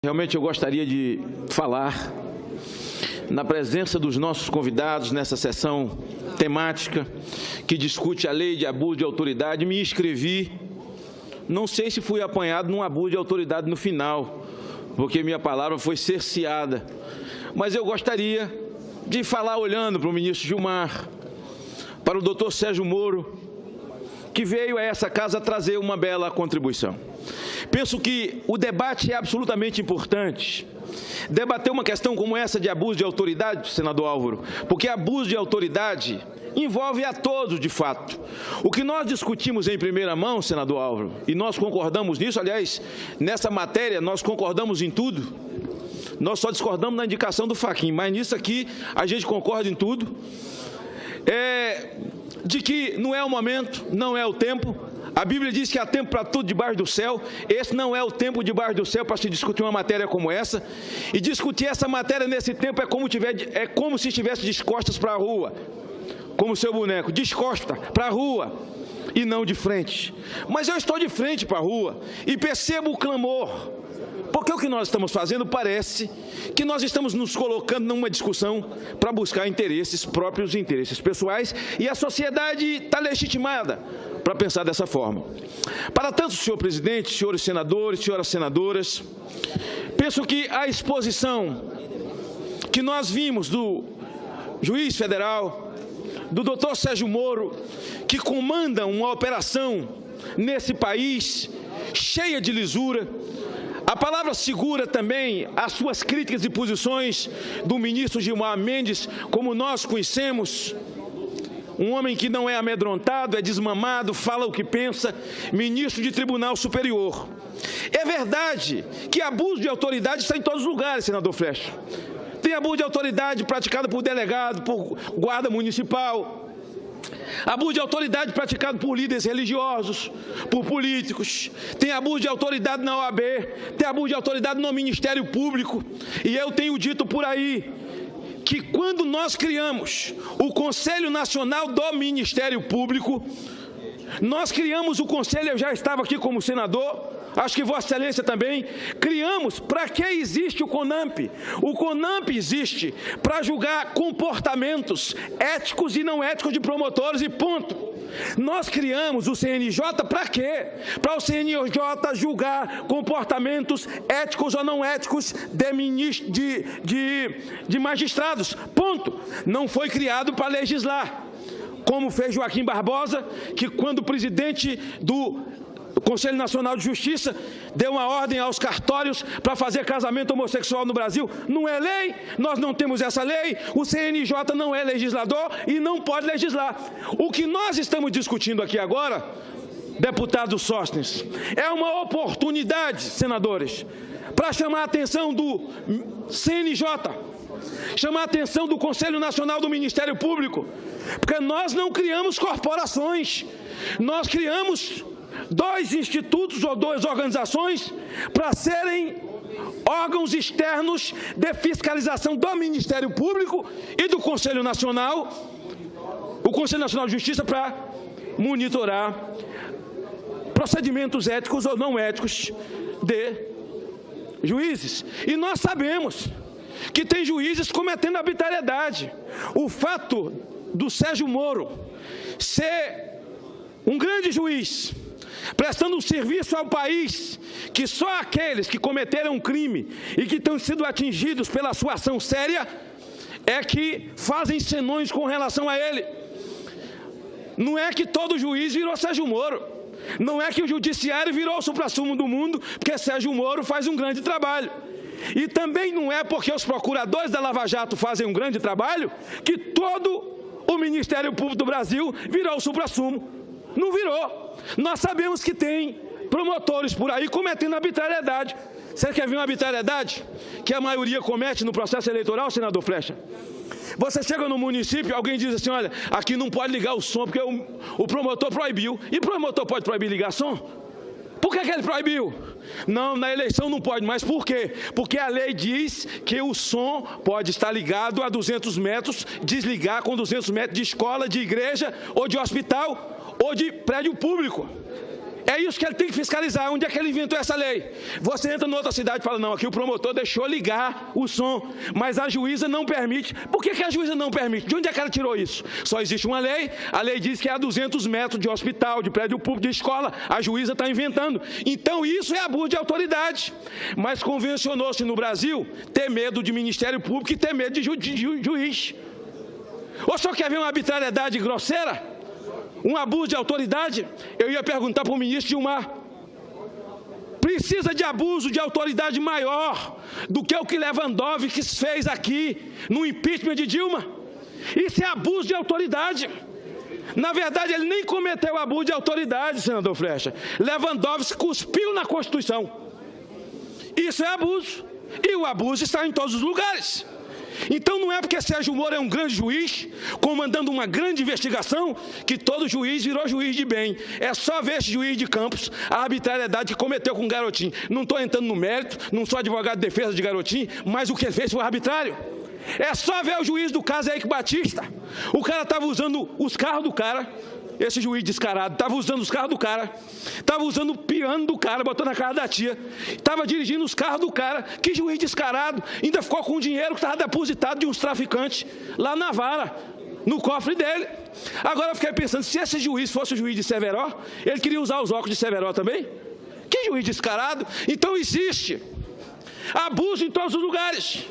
Realmente eu gostaria de falar na presença dos nossos convidados nessa sessão temática que discute a lei de abuso de autoridade. Me inscrevi, não sei se fui apanhado num abuso de autoridade no final, porque minha palavra foi cerceada, mas eu gostaria de falar olhando para o ministro Gilmar, para o doutor Sérgio Moro, que veio a essa casa trazer uma bela contribuição. Penso que o debate é absolutamente importante. Debater uma questão como essa de abuso de autoridade, senador Álvaro, porque abuso de autoridade envolve a todos, de fato. O que nós discutimos em primeira mão, senador Álvaro, e nós concordamos nisso, aliás, nessa matéria nós concordamos em tudo, nós só discordamos na indicação do Fachin, mas nisso aqui a gente concorda em tudo, de que não é o momento, não é o tempo. A Bíblia diz que há tempo para tudo debaixo do céu. Esse não é o tempo debaixo do céu para se discutir uma matéria como essa. E discutir essa matéria nesse tempo é como se estivesse de costas para a rua, como seu boneco, de costas para a rua e não de frente. Mas eu estou de frente para a rua e percebo o clamor, porque o que nós estamos fazendo parece que nós estamos nos colocando numa discussão para buscar interesses próprios, interesses pessoais, e a sociedade está legitimada para pensar dessa forma. Para tanto, senhor presidente, senhores senadores, senhoras senadoras, penso que a exposição que nós vimos do juiz federal, do doutor Sérgio Moro, que comanda uma operação nesse país cheia de lisura, a palavra segura também as suas críticas e posições do ministro Gilmar Mendes, como nós conhecemos, um homem que não é amedrontado, é desmamado, fala o que pensa, ministro de Tribunal Superior. É verdade que abuso de autoridade está em todos os lugares, senador Flecha. Tem abuso de autoridade praticado por delegado, por guarda municipal, abuso de autoridade praticado por líderes religiosos, por políticos, tem abuso de autoridade na OAB, tem abuso de autoridade no Ministério Público, e eu tenho dito por aí que quando nós criamos o Conselho Nacional do Ministério Público, nós criamos o Conselho, eu já estava aqui como senador, acho que Vossa Excelência também, criamos, para que existe o CONAMP? O CONAMP existe para julgar comportamentos éticos e não éticos de promotores e ponto. Nós criamos o CNJ para quê? Para o CNJ julgar comportamentos éticos ou não éticos de magistrados, ponto. Não foi criado para legislar, como fez Joaquim Barbosa, que quando o presidente do Conselho Nacional de Justiça deu uma ordem aos cartórios para fazer casamento homossexual no Brasil. Não é lei, nós não temos essa lei, o CNJ não é legislador e não pode legislar. O que nós estamos discutindo aqui agora, deputado Sóstenes, é uma oportunidade, senadores, para chamar a atenção do CNJ, chamar a atenção do Conselho Nacional do Ministério Público, porque nós não criamos corporações, nós criamos dois institutos ou duas organizações para serem órgãos externos de fiscalização do Ministério Público e do Conselho Nacional, o Conselho Nacional de Justiça, para monitorar procedimentos éticos ou não éticos de juízes. E nós sabemos que tem juízes cometendo arbitrariedade. O fato do Sérgio Moro ser um grande juiz, prestando um serviço ao país, que só aqueles que cometeram um crime e que estão sendo atingidos pela sua ação séria é que fazem senões com relação a ele. Não é que todo juiz virou Sérgio Moro, não é que o judiciário virou o suprassumo do mundo, porque Sérgio Moro faz um grande trabalho. E também não é porque os procuradores da Lava Jato fazem um grande trabalho que todo o Ministério Público do Brasil virou o suprassumo. Não virou. Nós sabemos que tem promotores por aí cometendo arbitrariedade. Você quer ver uma arbitrariedade que a maioria comete no processo eleitoral, senador Flecha? Você chega no município, alguém diz assim, olha, aqui não pode ligar o som porque o promotor proibiu. E o promotor pode proibir ligar som? Por que ele proibiu? Não, na eleição não pode, mas por quê? Porque a lei diz que o som pode estar ligado a 200 metros, desligar com 200 metros de escola, de igreja, ou de hospital, ou de prédio público. É isso que ele tem que fiscalizar. Onde é que ele inventou essa lei? Você entra em outra cidade e fala, não, aqui o promotor deixou ligar o som, mas a juíza não permite. Por que a juíza não permite? De onde é que ela tirou isso? Só existe uma lei, a lei diz que é a 200 metros de hospital, de prédio público, de escola. A juíza está inventando. Então isso é abuso de autoridade. Mas convencionou-se no Brasil ter medo de Ministério Público e ter medo de juiz. Ou só quer ver uma arbitrariedade grosseira? Um abuso de autoridade? Eu ia perguntar para o ministro Gilmar. Precisa de abuso de autoridade maior do que o que Lewandowski fez aqui no impeachment de Dilma? Isso é abuso de autoridade. Na verdade, ele nem cometeu abuso de autoridade, senador Flecha. Lewandowski cuspiu na Constituição. Isso é abuso. E o abuso está em todos os lugares. Então não é porque Sérgio Moro é um grande juiz, comandando uma grande investigação, que todo juiz virou juiz de bem. É só ver esse juiz de Campos, a arbitrariedade que cometeu com o Garotinho. Não estou entrando no mérito, não sou advogado de defesa de Garotinho, mas o que ele fez foi arbitrário. É só ver o juiz do caso Eike Batista. O cara estava usando os carros do cara, esse juiz descarado, estava usando os carros do cara, estava usando o piano do cara, botou na cara da tia, estava dirigindo os carros do cara. Que juiz descarado, ainda ficou com o dinheiro que estava depositado de uns traficantes lá na vara, no cofre dele. Agora eu fiquei pensando, se esse juiz fosse o juiz de Severo, ele queria usar os óculos de Severo também? Que juiz descarado. Então existe abuso em todos os lugares.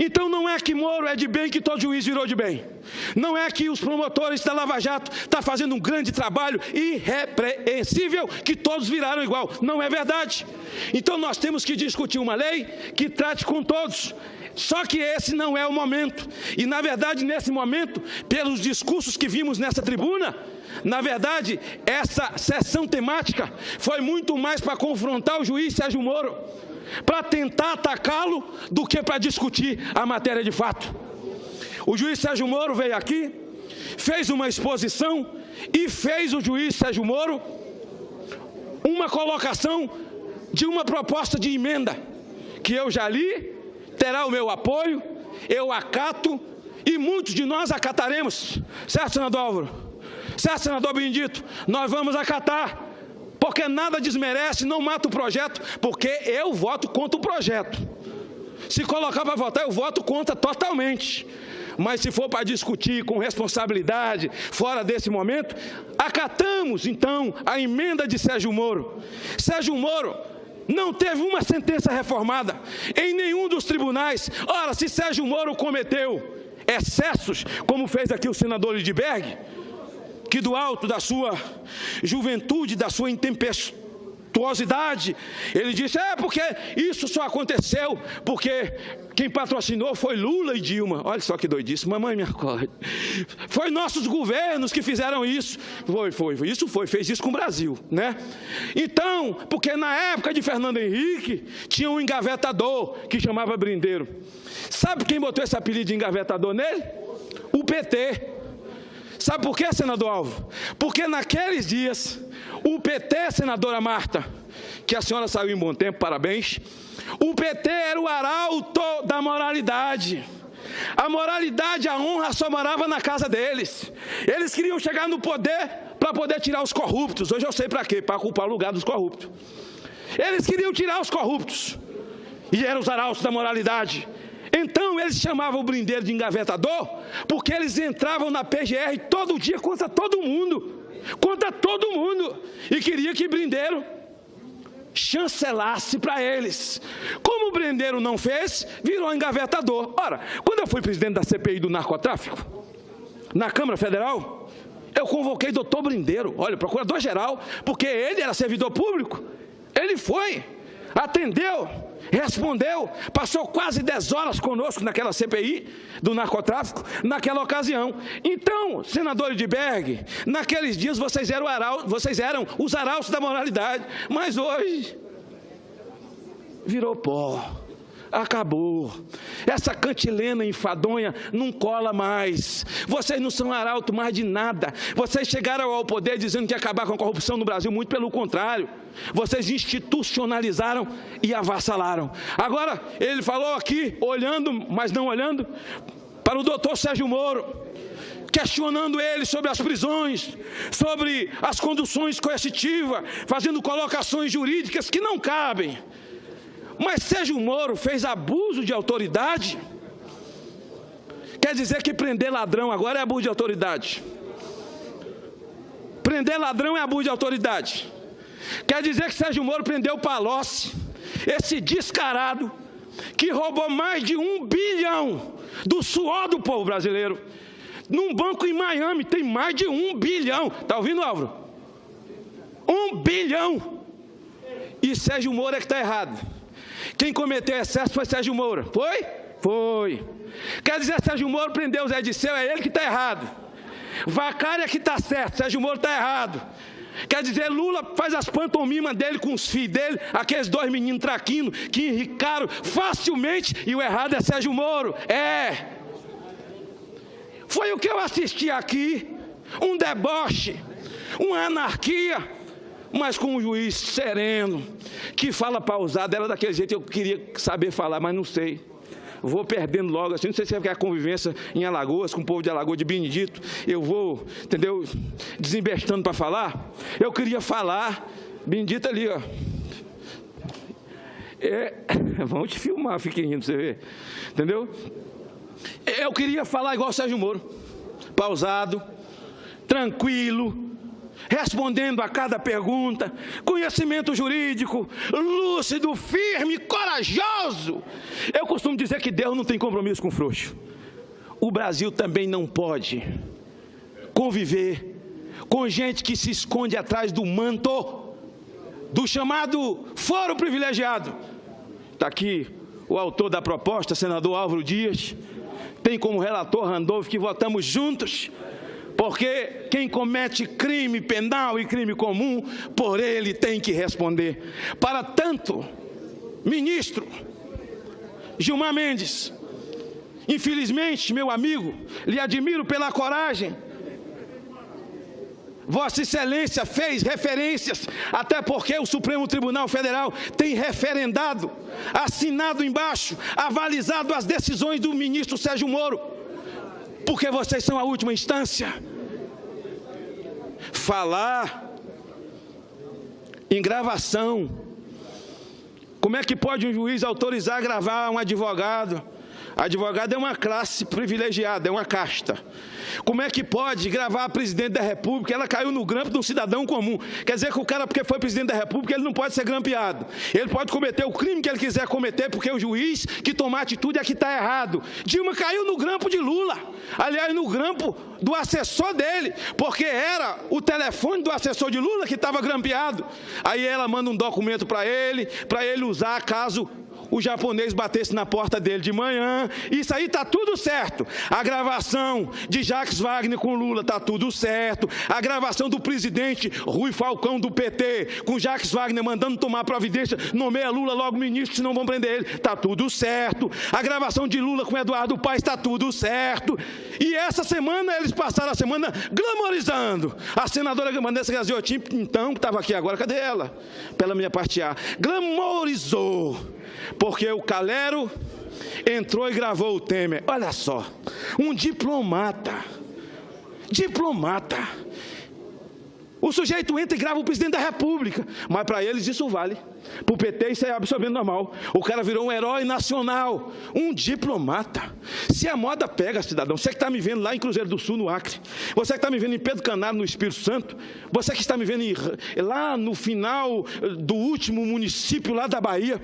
Então não é que Moro é de bem que todo juiz virou de bem. Não é que os promotores da Lava Jato estão fazendo um grande trabalho irrepreensível que todos viraram igual. Não é verdade. Então nós temos que discutir uma lei que trate com todos. Só que esse não é o momento. E na verdade nesse momento, pelos discursos que vimos nessa tribuna, na verdade essa sessão temática foi muito mais para confrontar o juiz Sérgio Moro, para tentar atacá-lo, do que para discutir a matéria de fato. O juiz Sérgio Moro veio aqui, fez uma exposição e fez o juiz Sérgio Moro uma colocação de uma proposta de emenda, que eu já li, terá o meu apoio, eu acato e muitos de nós acataremos. Certo, senador Álvaro? Certo, senador Benedito? Nós vamos acatar. Porque nada desmerece, não mata o projeto, porque eu voto contra o projeto. Se colocar para votar, eu voto contra totalmente. Mas se for para discutir com responsabilidade, fora desse momento, acatamos, então, a emenda de Sérgio Moro. Sérgio Moro não teve uma sentença reformada em nenhum dos tribunais. Ora, se Sérgio Moro cometeu excessos, como fez aqui o senador Lindbergh, que do alto da sua juventude, da sua intempestuosidade, ele disse, porque isso só aconteceu porque quem patrocinou foi Lula e Dilma. Olha só que doidice, mamãe me acorde. Foi nossos governos que fizeram isso. Fez isso com o Brasil, né? Então, porque na época de Fernando Henrique, tinha um engavetador que chamava Brindeiro. Sabe quem botou esse apelido de engavetador nele? O PT. Sabe por quê, senador Alvo? Porque naqueles dias, o PT, senadora Marta, que a senhora saiu em bom tempo, parabéns, o PT era o arauto da moralidade. A moralidade, a honra só morava na casa deles. Eles queriam chegar no poder para poder tirar os corruptos. Hoje eu sei para quê, para ocupar o lugar dos corruptos. Eles queriam tirar os corruptos. E eram os arautos da moralidade. Então eles chamavam o Brindeiro de engavetador, porque eles entravam na PGR todo dia contra todo mundo, e queria que Brindeiro chancelasse para eles. Como o Brindeiro não fez, virou engavetador. Ora, quando eu fui presidente da CPI do narcotráfico, na Câmara Federal, eu convoquei doutor Brindeiro, olha, procurador-geral, porque ele era servidor público. Ele foi, atendeu, respondeu, passou quase 10 horas conosco naquela CPI do narcotráfico, naquela ocasião. Então, senador Lindbergh, naqueles dias vocês eram os arautos da moralidade, mas hoje virou pó, acabou. Essa cantilena enfadonha não cola mais. Vocês não são arauto mais de nada. Vocês chegaram ao poder dizendo que ia acabar com a corrupção no Brasil, muito pelo contrário. Vocês institucionalizaram e avassalaram. Agora, ele falou aqui, olhando, mas não olhando, para o doutor Sérgio Moro. questionando ele sobre as prisões, sobre as conduções coercitivas, fazendo colocações jurídicas que não cabem. Mas Sérgio Moro fez abuso de autoridade? Quer dizer que prender ladrão agora é abuso de autoridade? Prender ladrão é abuso de autoridade? Quer dizer que Sérgio Moro prendeu Palocci, esse descarado, que roubou mais de 1 bilhão do suor do povo brasileiro, num banco em Miami, tem mais de 1 bilhão, está ouvindo, Álvaro? 1 bilhão, e Sérgio Moro é que está errado. Quem cometeu excesso foi Sérgio Moro, foi? Foi. Quer dizer, Sérgio Moro prendeu o Zé Disseu, é ele que está errado. Vacária que está certo, Sérgio Moro está errado. Quer dizer, Lula faz as pantomimas dele com os filhos dele, aqueles 2 meninos traquinos que enricaram facilmente, e o errado é Sérgio Moro. Foi o que eu assisti aqui, um deboche, uma anarquia, mas com um juiz sereno, que fala pausado, era daquele jeito, eu queria saber falar, mas não sei. Vou perdendo logo, assim, não sei se é porque a convivência em Alagoas, com o povo de Alagoas, de Benedito, eu vou, entendeu, desembestando para falar. Eu queria falar, Benedito ali, ó. Vamos te filmar, fiquem rindo, você ver, entendeu? Eu queria falar igual o Sérgio Moro, pausado, tranquilo, respondendo a cada pergunta, conhecimento jurídico, lúcido, firme, corajoso. Eu costumo dizer que Deus não tem compromisso com frouxo. O Brasil também não pode conviver com gente que se esconde atrás do manto, do chamado foro privilegiado. Está aqui o autor da proposta, senador Álvaro Dias, tem como relator Randolfo, que votamos juntos, porque quem comete crime penal e crime comum, por ele tem que responder. Para tanto, ministro Gilmar Mendes, infelizmente, meu amigo, lhe admiro pela coragem. Vossa Excelência fez referências, até porque o Supremo Tribunal Federal tem referendado, assinado embaixo, avalizado as decisões do ministro Sérgio Moro, porque vocês são a última instância. Falar em gravação, como é que pode um juiz autorizar gravar um advogado? Advogado é uma classe privilegiada, é uma casta. Como é que pode gravar a presidente da República? Ela caiu no grampo de um cidadão comum. Quer dizer que o cara, porque foi presidente da República, ele não pode ser grampeado. Ele pode cometer o crime que ele quiser cometer, porque o juiz que tomar atitude é que está errado. Dilma caiu no grampo de Lula. Aliás, no grampo do assessor dele, porque era o telefone do assessor de Lula que estava grampeado. Aí ela manda um documento para ele usar caso o japonês batesse na porta dele de manhã. Isso aí está tudo certo. A gravação de Jacques Wagner com Lula está tudo certo. A gravação do presidente Rui Falcão do PT com Jacques Wagner mandando tomar providência, nomeia Lula logo ministro, senão vão prender ele, está tudo certo. A gravação de Lula com Eduardo Paes está tudo certo. E essa semana eles passaram a semana glamorizando a senadora Vanessa Gaziotin, então, que estava aqui agora, cadê ela? Pela minha parte A. Glamorizou, porque o Calero entrou e gravou o Temer. Olha só, um diplomata. O sujeito entra e grava o presidente da República, mas para eles isso vale. Para o PT isso é absolutamente normal. O cara virou um herói nacional, um diplomata. Se a moda pega, cidadão, você que está me vendo lá em Cruzeiro do Sul, no Acre, você que está me vendo em Pedro Canário, no Espírito Santo, você que está me vendo lá no final do último município lá da Bahia,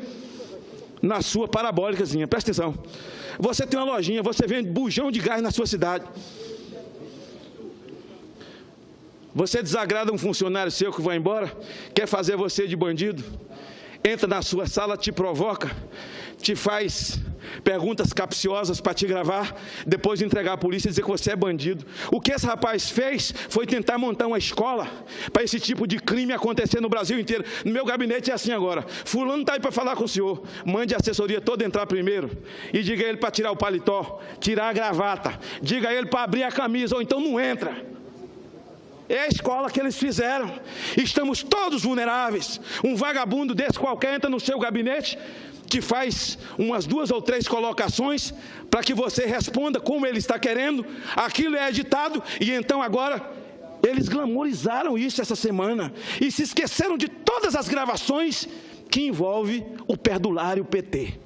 na sua parabólicazinha, presta atenção. Você tem uma lojinha, você vende bujão de gás na sua cidade. Você desagrada um funcionário seu que vai embora, quer fazer você de bandido, entra na sua sala, te provoca, te faz perguntas capciosas para te gravar, depois de entregar à polícia e dizer que você é bandido. O que esse rapaz fez foi tentar montar uma escola para esse tipo de crime acontecer no Brasil inteiro. No meu gabinete é assim agora. Fulano está aí para falar com o senhor. Mande a assessoria toda entrar primeiro e diga a ele para tirar o paletó, tirar a gravata, diga a ele para abrir a camisa, ou então não entra. É a escola que eles fizeram. Estamos todos vulneráveis. Um vagabundo desse qualquer entra no seu gabinete, te faz umas 2 ou 3 colocações para que você responda como ele está querendo. Aquilo é editado e então agora eles glamorizaram isso essa semana e se esqueceram de todas as gravações que envolvem o perdulário PT.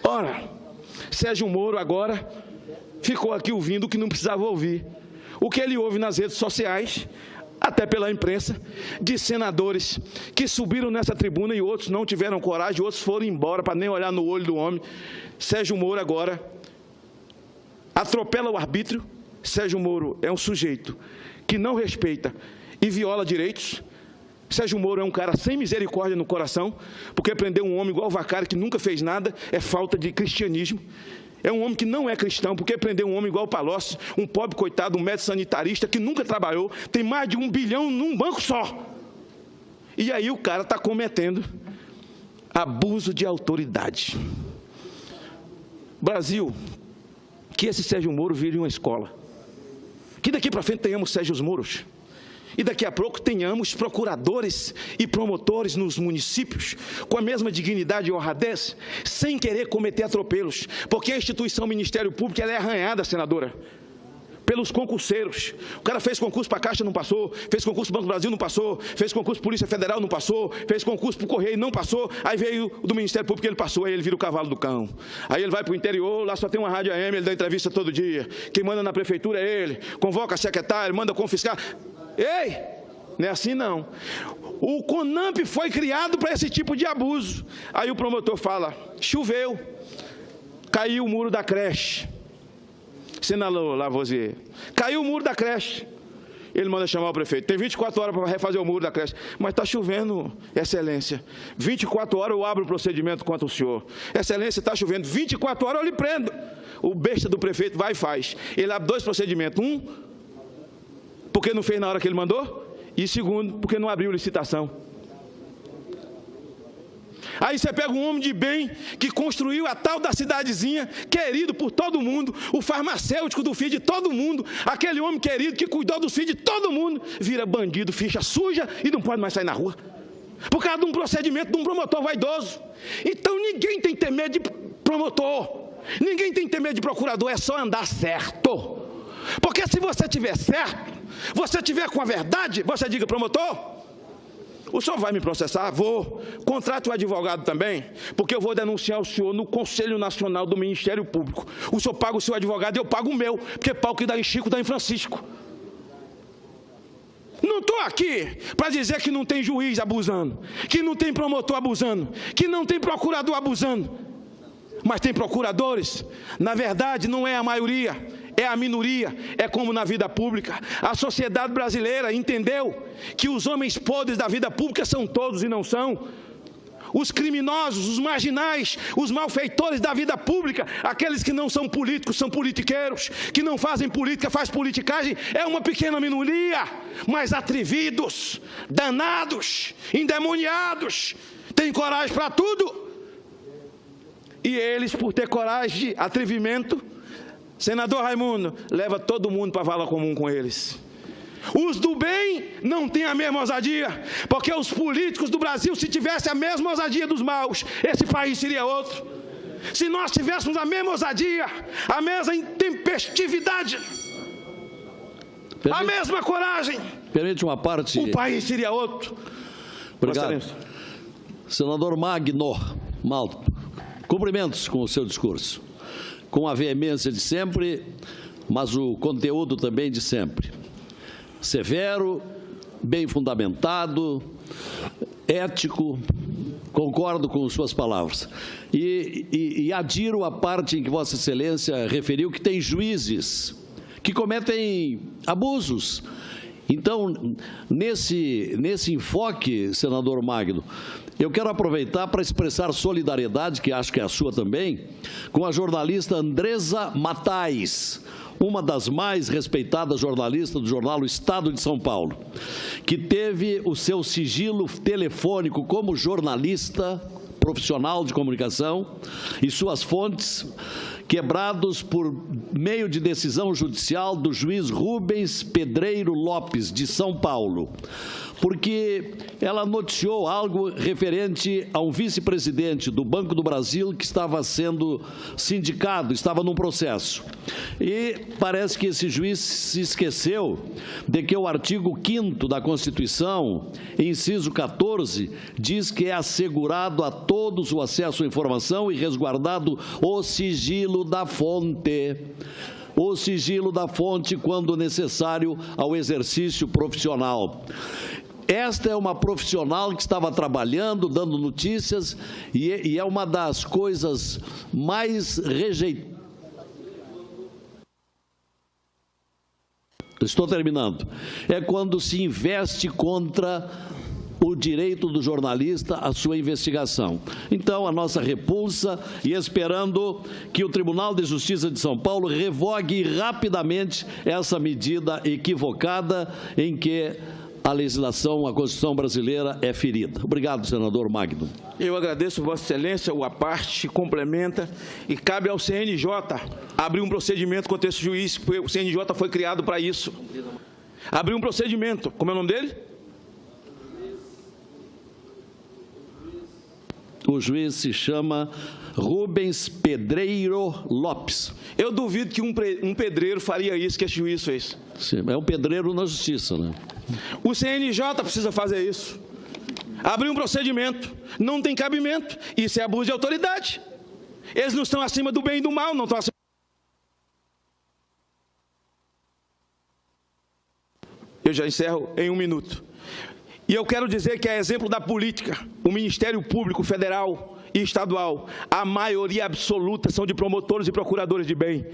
Ora, Sérgio Moro agora ficou aqui ouvindo o que não precisava ouvir. O que ele ouve nas redes sociais, até pela imprensa, de senadores que subiram nessa tribuna e outros não tiveram coragem, outros foram embora para nem olhar no olho do homem. Sérgio Moro agora atropela o arbítrio. Sérgio Moro é um sujeito que não respeita e viola direitos. Sérgio Moro é um cara sem misericórdia no coração, porque prender um homem igual o Vacari, que nunca fez nada, é falta de cristianismo. É um homem que não é cristão, porque prender um homem igual o Palocci, um pobre coitado, um médico sanitarista que nunca trabalhou, tem mais de 1 bilhão num banco só. E aí o cara está cometendo abuso de autoridade. Brasil, que esse Sérgio Moro vire uma escola. Que daqui para frente tenhamos Sérgios Moros. E daqui a pouco tenhamos procuradores e promotores nos municípios com a mesma dignidade e honradez, sem querer cometer atropelos, porque a instituição Ministério Público ela é arranhada, senadora, pelos concurseiros. O cara fez concurso para a Caixa, não passou, fez concurso para o Banco do Brasil, não passou, fez concurso para a Polícia Federal, não passou, fez concurso para o Correio, não passou, aí veio do Ministério Público, ele passou, aí ele vira o cavalo do cão. Aí ele vai para o interior, lá só tem uma rádio AM, ele dá entrevista todo dia, quem manda na prefeitura é ele, convoca secretário, manda confiscar. Ei, não é assim não. O CONAMP foi criado para esse tipo de abuso. Aí o promotor fala, choveu, caiu o muro da creche. Senador Lavoisier, caiu o muro da creche. Ele manda chamar o prefeito, tem 24 horas para refazer o muro da creche. Mas está chovendo, excelência. 24 horas eu abro o procedimento contra o senhor. Excelência, está chovendo, 24 horas eu lhe prendo. O besta do prefeito vai e faz. Ele abre 2 procedimentos. Um, porque não fez na hora que ele mandou, e segundo, porque não abriu licitação. Aí você pega um homem de bem que construiu a tal da cidadezinha, querido por todo mundo, o farmacêutico do filho de todo mundo, aquele homem querido que cuidou dos filhos de todo mundo, vira bandido, ficha suja e não pode mais sair na rua, por causa de um procedimento de um promotor vaidoso. Então ninguém tem que ter medo de promotor, ninguém tem que ter medo de procurador, é só andar certo. Porque se você tiver certo, você tiver com a verdade, você diga, promotor, o senhor vai me processar? Vou. Contrate o advogado também, porque eu vou denunciar o senhor no Conselho Nacional do Ministério Público. O senhor paga o seu advogado e eu pago o meu, porque pau que dá em Chico, dá em Francisco. Não estou aqui para dizer que não tem juiz abusando, que não tem promotor abusando, que não tem procurador abusando. Mas tem procuradores, na verdade não é a maioria, é a minoria, é como na vida pública. A sociedade brasileira entendeu que os homens podres da vida pública são todos e não são. Os criminosos, os marginais, os malfeitores da vida pública, aqueles que não são políticos, são politiqueiros, que não fazem política, faz politicagem, é uma pequena minoria, mas atrevidos, danados, endemoniados, têm coragem para tudo. E eles, por ter coragem, atrevimento, senador Raimundo, leva todo mundo para a vala comum com eles. Os do bem não têm a mesma ousadia, porque os políticos do Brasil, se tivessem a mesma ousadia dos maus, esse país seria outro. Se nós tivéssemos a mesma ousadia, a mesma intempestividade, a mesma coragem, permite uma parte, o país seria outro. Obrigado. Senador Magno Malta, cumprimentos com o seu discurso, com a veemência de sempre, mas o conteúdo também de sempre. Severo, bem fundamentado, ético, concordo com suas palavras. E adiro a parte em que Vossa Excelência referiu que tem juízes que cometem abusos. Então, nesse enfoque, senador Magno, eu quero aproveitar para expressar solidariedade, que acho que é a sua também, com a jornalista Andresa Matais, uma das mais respeitadas jornalistas do jornal O Estado de São Paulo, que teve o seu sigilo telefônico como jornalista profissional de comunicação e suas fontes quebrados por meio de decisão judicial do juiz Rubens Pedreiro Lopes, de São Paulo, porque ela noticiou algo referente a um vice-presidente do Banco do Brasil que estava sendo sindicado, estava num processo. E parece que esse juiz se esqueceu de que o artigo 5º da Constituição, inciso 14, diz que é assegurado a todos o acesso à informação e resguardado o sigilo da fonte. O sigilo da fonte quando necessário ao exercício profissional. Esta é uma profissional que estava trabalhando, dando notícias, e é uma das coisas mais rejeitadas. Estou terminando. É quando se investe contra o direito do jornalista à sua investigação. Então, a nossa repulsa, e esperando que o Tribunal de Justiça de São Paulo revogue rapidamente essa medida equivocada em que a legislação, a Constituição brasileira é ferida. Obrigado, senador Magno. Eu agradeço, Vossa Excelência, a parte complementa, e cabe ao CNJ abrir um procedimento contra esse juiz, porque o CNJ foi criado para isso. Abrir um procedimento. Como é o nome dele? O juiz se chama Rubens Pedreiro Lopes. Eu duvido que um pedreiro faria isso que esse juiz fez. Sim, é um pedreiro na justiça, né? O CNJ precisa fazer isso. Abrir um procedimento. Não tem cabimento. Isso é abuso de autoridade. Eles não estão acima do bem e do mal, não estão acima. Eu já encerro em 1 minuto. E eu quero dizer que, a exemplo da política, o Ministério Público Federal e Estadual, a maioria absoluta são de promotores e procuradores de bem.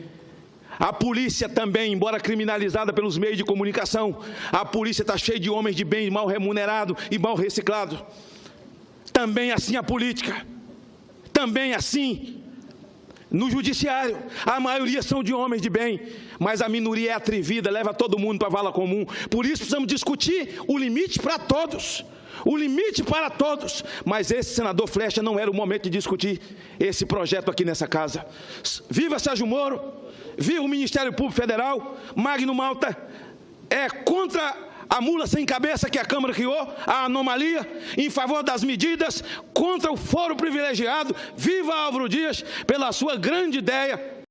A polícia também, embora criminalizada pelos meios de comunicação, a polícia está cheia de homens de bem mal remunerado e mal reciclado. Também assim a política. Também assim no judiciário. A maioria são de homens de bem, mas a minoria é atrevida, leva todo mundo para a vala comum. Por isso precisamos discutir o limite para todos. O limite para todos. Mas esse, senador Flecha, não era o momento de discutir esse projeto aqui nessa casa. Viva Sérgio Moro, viva o Ministério Público Federal. Magno Malta é contra a mula sem cabeça que a Câmara criou, a anomalia, em favor das medidas, contra o foro privilegiado. Viva Álvaro Dias pela sua grande ideia